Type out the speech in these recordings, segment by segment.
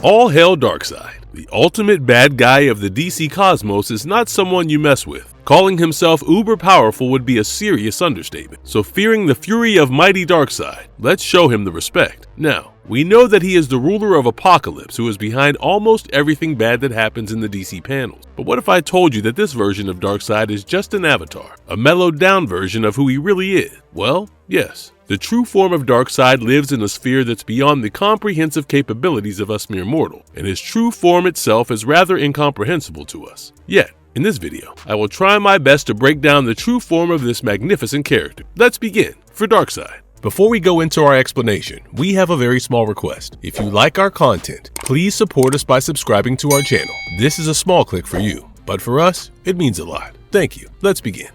All hail Darkseid. The ultimate bad guy of the DC cosmos is not someone you mess with. Calling himself uber powerful would be a serious understatement. So fearing the fury of mighty Darkseid, let's show him the respect. Now, we know that he is the ruler of Apocalypse who is behind almost everything bad that happens in the DC panels. But what if I told you that this version of Darkseid is just an avatar, a mellowed down version of who he really is? Well, yes. The true form of Darkseid lives in a sphere that's beyond the comprehensive capabilities of us mere mortal, and his true form itself is rather incomprehensible to us. Yet, in this video, I will try my best to break down the true form of this magnificent character. Let's begin for Darkseid. Before we go into our explanation, we have a very small request. If you like our content, please support us by subscribing to our channel. This is a small click for you, but for us, it means a lot. Thank you. Let's begin.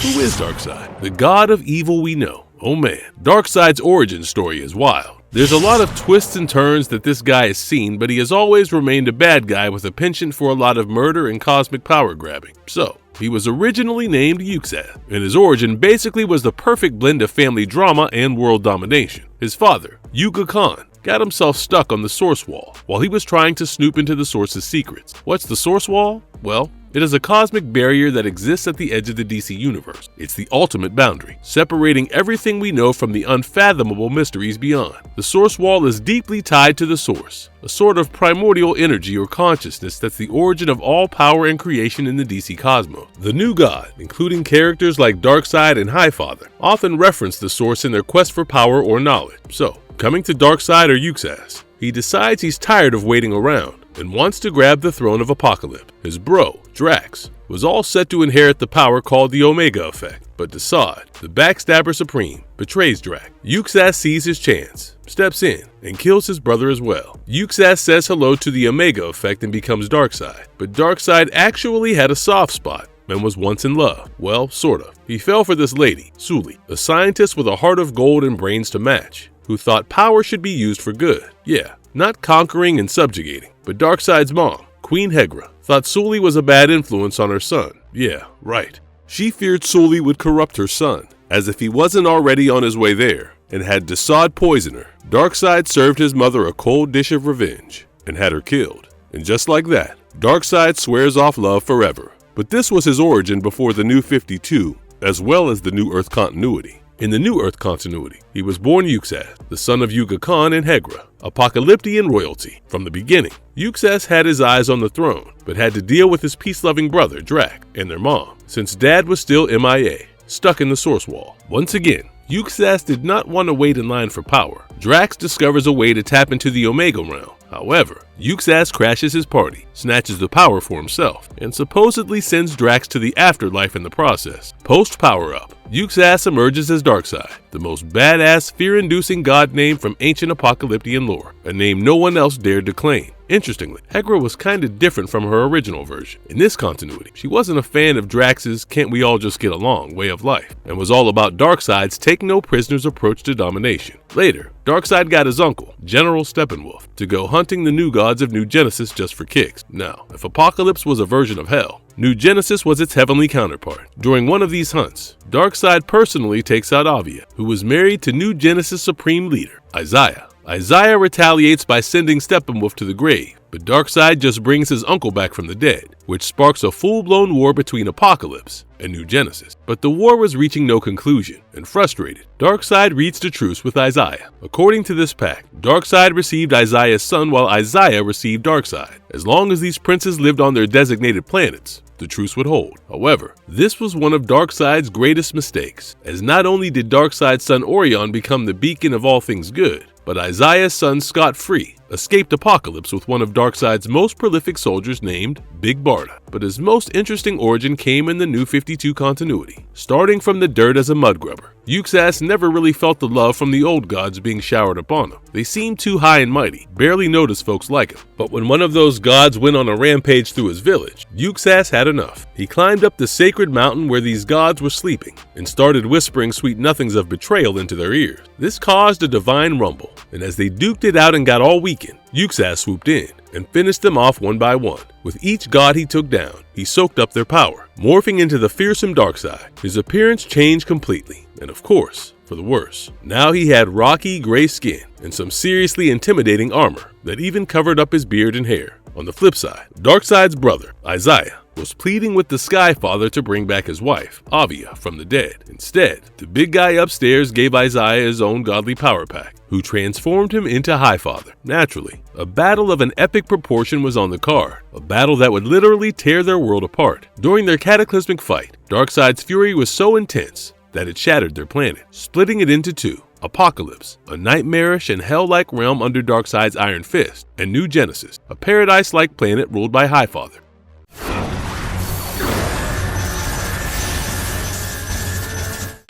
Who is Darkseid? The god of evil we know. Oh man, Darkseid's origin story is wild. There's a lot of twists and turns that this guy has seen, but he has always remained a bad guy with a penchant for a lot of murder and cosmic power grabbing. So, he was originally named Yuxath, and his origin basically was the perfect blend of family drama and world domination. His father, Yuga Khan, got himself stuck on the Source Wall while he was trying to snoop into the Source's secrets. What's the Source Wall? Well, it is a cosmic barrier that exists at the edge of the DC universe. It's the ultimate boundary, separating everything we know from the unfathomable mysteries beyond. The Source Wall is deeply tied to the Source, a sort of primordial energy or consciousness that's the origin of all power and creation in the DC cosmos. The new god, including characters like Darkseid and Highfather, often reference the Source in their quest for power or knowledge. So, coming to Darkseid or Yuxath, he decides he's tired of waiting around and wants to grab the throne of Apocalypse. His bro, Drax, was all set to inherit the power called the Omega Effect, but Darkseid, the backstabber supreme, betrays Drax. Yuxath sees his chance, steps in, and kills his brother as well. Yuxath says hello to the Omega Effect and becomes Darkseid, but Darkseid actually had a soft spot and was once in love. Well, sort of. He fell for this lady, Sully, a scientist with a heart of gold and brains to match, who thought power should be used for good. Yeah, not conquering and subjugating. But Darkseid's mom, Queen Hegra, thought Sully was a bad influence on her son. Yeah, right. She feared Sully would corrupt her son, as if he wasn't already on his way there, and had Darkseid poison her. Darkseid served his mother a cold dish of revenge, and had her killed. And just like that, Darkseid swears off love forever. But this was his origin before the New 52, as well as the New Earth continuity. In the New Earth continuity, he was born Yuxath, the son of Yuga Khan and Hegra, Apocalyptian royalty. From the beginning, Yuxath had his eyes on the throne, but had to deal with his peace-loving brother, Drax, and their mom, since dad was still MIA, stuck in the Source Wall. Once again, Yuxath did not want to wait in line for power. Drax discovers a way to tap into the Omega realm. However, Yuxath crashes his party, snatches the power for himself, and supposedly sends Drax to the afterlife in the process. Post-power-up, Yuxath emerges as Darkseid, the most badass, fear-inducing god name from ancient apocalyptian lore, a name no one else dared to claim. Interestingly, Hegra was kinda different from her original version. In this continuity, she wasn't a fan of Drax's can't we all just get along way of life, and was all about Darkseid's take no prisoners approach to domination. Later, Darkseid got his uncle, General Steppenwolf, to go hunting the new gods of New Genesis just for kicks. Now, if Apocalypse was a version of hell, New Genesis was its heavenly counterpart. During one of these hunts, Darkseid personally takes out Avia, who was married to New Genesis supreme leader, Isaiah. Isaiah retaliates by sending Steppenwolf to the grave, but Darkseid just brings his uncle back from the dead, which sparks a full-blown war between Apocalypse and New Genesis. But the war was reaching no conclusion, and frustrated, Darkseid reached a truce with Isaiah. According to this pact, Darkseid received Isaiah's son while Isaiah received Darkseid. As long as these princes lived on their designated planets, the truce would hold. However, this was one of Darkseid's greatest mistakes, as not only did Darkseid's son Orion become the beacon of all things good, but Isaiah's son scot-free escaped Apocalypse with one of Darkseid's most prolific soldiers named Big Barda. But his most interesting origin came in the New 52 continuity. Starting from the dirt as a mud grubber, Yuxath never really felt the love from the old gods being showered upon him. They seemed too high and mighty, barely noticed folks like him. But when one of those gods went on a rampage through his village, Yuxath had enough. He climbed up the sacred mountain where these gods were sleeping and started whispering sweet nothings of betrayal into their ears. This caused a divine rumble, and as they duked it out and got all weakened, Yuxath swooped in and finished them off one by one. With each god he took down, he soaked up their power, morphing into the fearsome Darkseid. His appearance changed completely, and of course, for the worse. Now he had rocky gray skin and some seriously intimidating armor that even covered up his beard and hair. On the flip side, Darkseid's brother, Isaiah, was pleading with the Sky Father to bring back his wife, Avia, from the dead. Instead, the big guy upstairs gave Isaiah his own godly power pack, who transformed him into High Father. Naturally, a battle of an epic proportion was on the card, a battle that would literally tear their world apart. During their cataclysmic fight, Darkseid's fury was so intense that it shattered their planet, splitting it into two: Apocalypse, a nightmarish and hell-like realm under Darkseid's Iron Fist, and New Genesis, a paradise-like planet ruled by High Father.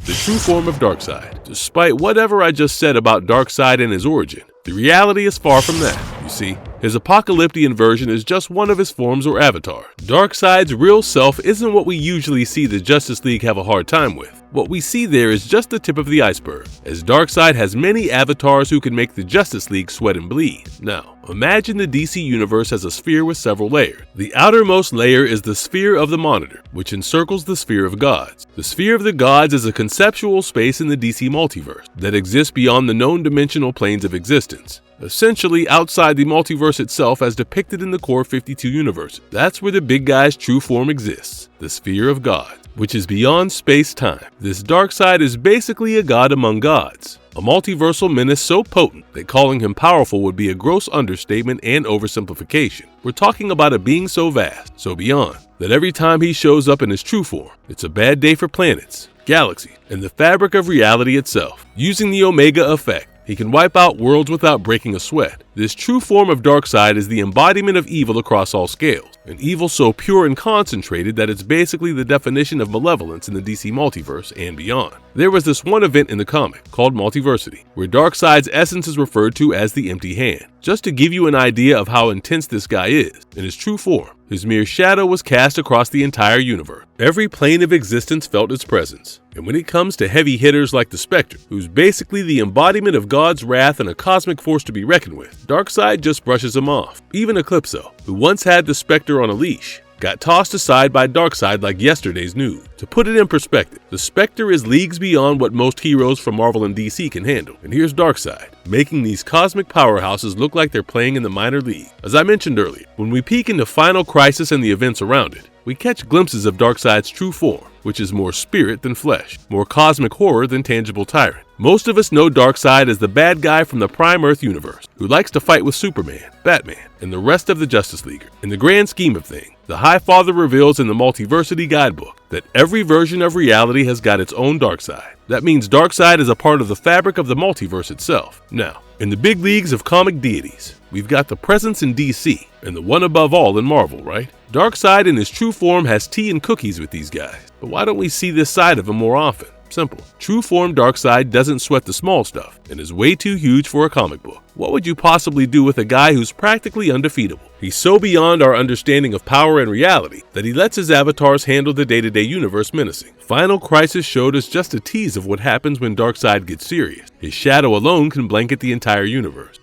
The true form of Darkseid. Despite whatever I just said about Darkseid and his origin, the reality is far from that. You see, his apocalyptic version is just one of his forms or avatars. Darkseid's real self isn't what we usually see the Justice League have a hard time with. What we see there is just the tip of the iceberg, as Darkseid has many avatars who can make the Justice League sweat and bleed. Now, imagine the DC universe as a sphere with several layers. The outermost layer is the sphere of the Monitor, which encircles the sphere of gods. The sphere of the gods is a conceptual space in the DC multiverse that exists beyond the known dimensional planes of existence, essentially outside the multiverse itself as depicted in the core 52 universe. That's where the big guy's true form exists, the sphere of God, which is beyond space-time. This Darkseid is basically a god among gods, a multiversal menace so potent that calling him powerful would be a gross understatement and oversimplification. We're talking about a being so vast, so beyond, that every time he shows up in his true form, it's a bad day for planets, galaxies, and the fabric of reality itself. Using the Omega effect, he can wipe out worlds without breaking a sweat. This true form of Darkseid is the embodiment of evil across all scales, an evil so pure and concentrated that it's basically the definition of malevolence in the DC multiverse and beyond. There was this one event in the comic called Multiversity, where Darkseid's essence is referred to as the Empty Hand. Just to give you an idea of how intense this guy is, in his true form, his mere shadow was cast across the entire universe. Every plane of existence felt its presence. And when it comes to heavy hitters like the Spectre, who's basically the embodiment of God's wrath and a cosmic force to be reckoned with, Darkseid just brushes him off. Even Eclipso, who once had the Spectre on a leash, got tossed aside by Darkseid like yesterday's news. To put it in perspective, the Spectre is leagues beyond what most heroes from Marvel and DC can handle. And here's Darkseid, making these cosmic powerhouses look like they're playing in the minor league. As I mentioned earlier, when we peek into Final Crisis and the events around it, we catch glimpses of Darkseid's true form, which is more spirit than flesh, more cosmic horror than tangible tyrant. Most of us know Darkseid as the bad guy from the Prime Earth universe, who likes to fight with Superman, Batman, and the rest of the Justice League. In the grand scheme of things, the High Father reveals in the Multiversity Guidebook that every version of reality has got its own Darkseid. That means Darkseid is a part of the fabric of the multiverse itself. Now, in the big leagues of comic deities, we've got the presence in DC, and the one above all in Marvel, right? Darkseid in his true form has tea and cookies with these guys, but why don't we see this side of him more often? Simple. True form Darkseid doesn't sweat the small stuff and is way too huge for a comic book. What would you possibly do with a guy who's practically undefeatable? He's so beyond our understanding of power and reality that he lets his avatars handle the day-to-day universe menacing. Final Crisis showed us just a tease of what happens when Darkseid gets serious. His shadow alone can blanket the entire universe.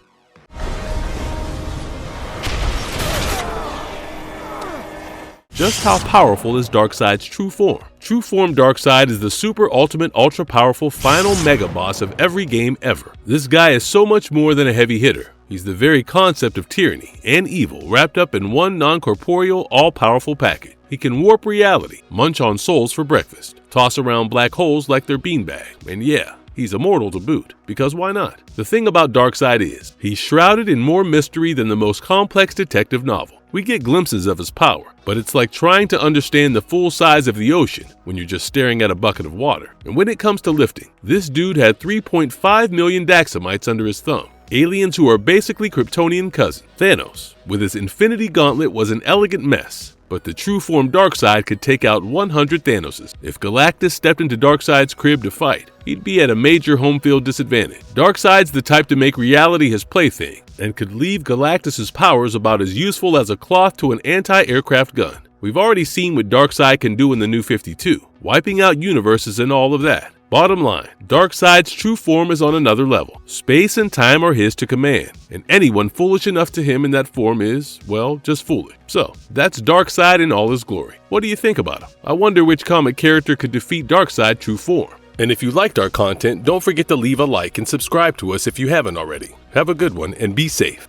Just how powerful is Darkseid's true form? True form Darkseid is the super ultimate ultra powerful final mega boss of every game ever. This guy is so much more than a heavy hitter. He's the very concept of tyranny and evil wrapped up in one non-corporeal, all-powerful package. He can warp reality, munch on souls for breakfast, toss around black holes like they're beanbag, and yeah, he's immortal to boot, because why not? The thing about Darkseid is, he's shrouded in more mystery than the most complex detective novel. We get glimpses of his power, but it's like trying to understand the full size of the ocean when you're just staring at a bucket of water. And when it comes to lifting, this dude had 3.5 million Daxamites under his thumb. Aliens who are basically Kryptonian cousins. Thanos, with his Infinity Gauntlet, was an elegant mess, but the true form Darkseid could take out 100 Thanoses. If Galactus stepped into Darkseid's crib to fight, he'd be at a major home field disadvantage. Darkseid's the type to make reality his plaything, and could leave Galactus's powers about as useful as a cloth to an anti-aircraft gun. We've already seen what Darkseid can do in the New 52, wiping out universes and all of that. Bottom line, Darkseid's true form is on another level. Space and time are his to command, and anyone foolish enough to him in that form is, well, just foolish. So, that's Darkseid in all his glory. What do you think about him? I wonder which comic character could defeat Darkseid true form. And if you liked our content, don't forget to leave a like and subscribe to us if you haven't already. Have a good one and be safe.